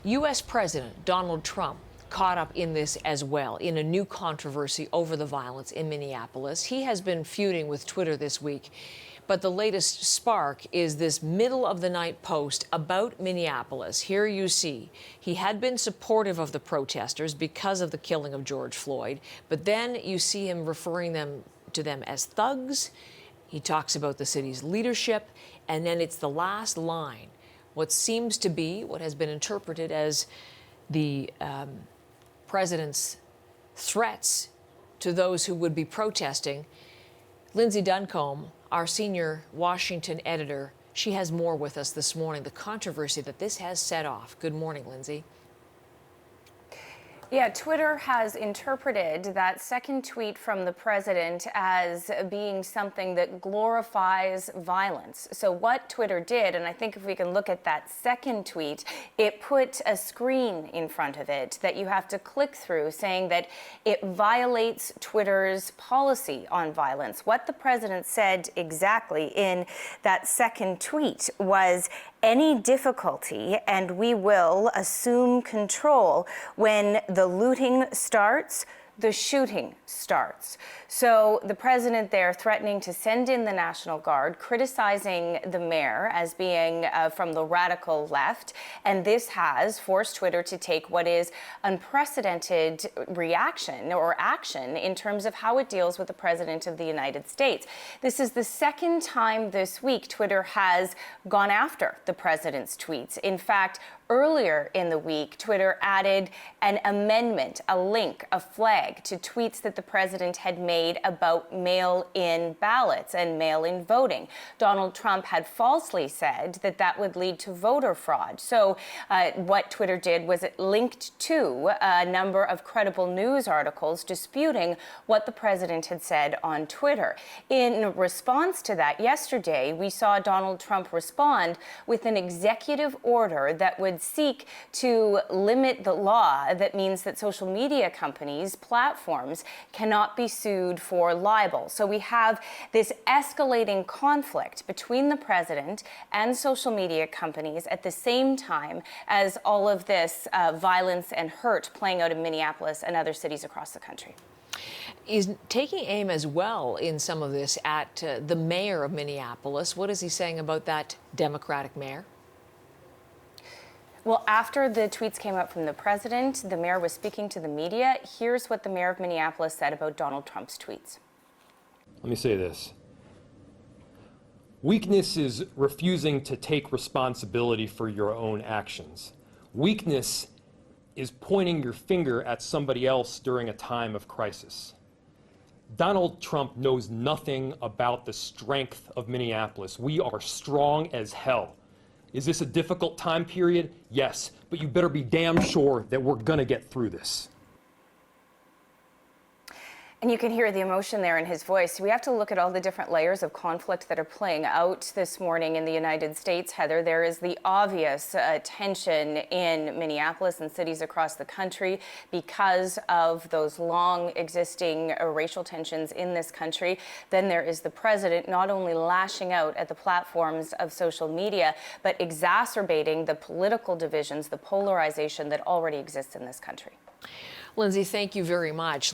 U.S. President Donald Trump caught up in this as well, in a new controversy over the violence in Minneapolis. He has been feuding with Twitter this week, but the latest spark is this middle-of-the-night post about Minneapolis. Here you see he had been supportive of the protesters because of the killing of George Floyd, but then you see him referring to them as thugs. He talks about the city's leadership, and then it's the last line, what seems to be what has been interpreted as the president's threats to those who would be protesting. Lindsay Duncombe, our senior Washington editor, she has more with us this morning, the controversy that this has set off. Good morning, Lindsay. Yeah, Twitter has interpreted that second tweet from the president as being something that glorifies violence. So what Twitter did, and I think if we can look at that second tweet, it put a screen in front of it that you have to click through saying that it violates Twitter's policy on violence. What the president said exactly in that second tweet was, any difficulty and we will assume control. When the looting starts, the shooting starts. So the president there threatening to send in the National Guard, criticizing the mayor as being from the radical left. And this has forced Twitter to take what is unprecedented reaction or action in terms of how it deals with the president of the United States. This is the second time this week Twitter has gone after the president's tweets. In fact, earlier in the week, Twitter added an amendment, a link, a flag to tweets that the president had made about mail-in ballots and mail-in voting. Donald Trump had falsely said that that would lead to voter fraud. So what Twitter did was it linked to a number of credible news articles disputing what the president had said on Twitter. In response to that, yesterday, we saw Donald Trump respond with an executive order that would seek to limit the law that means that social media companies, platforms, cannot be sued for libel. So we have this escalating conflict between the president and social media companies at the same time as all of this violence and hurt playing out in Minneapolis and other cities across the country. Is taking aim as well in some of this at the mayor of Minneapolis. What is he saying about that Democratic mayor? Well, after the tweets came out from the president, the mayor was speaking to the media. Here's what the mayor of Minneapolis said about Donald Trump's tweets. Let me say this. Weakness is refusing to take responsibility for your own actions. Weakness is pointing your finger at somebody else during a time of crisis. Donald Trump knows nothing about the strength of Minneapolis. We are strong as hell. Is this a difficult time period? Yes, but you better be damn sure that we're gonna get through this. And you can hear the emotion there in his voice. We have to look at all the different layers of conflict that are playing out this morning in the United States, Heather. There is the obvious tension in Minneapolis and cities across the country because of those long existing racial tensions in this country. Then there is the president not only lashing out at the platforms of social media, but exacerbating the political divisions, the polarization that already exists in this country. Lindsay, thank you very much.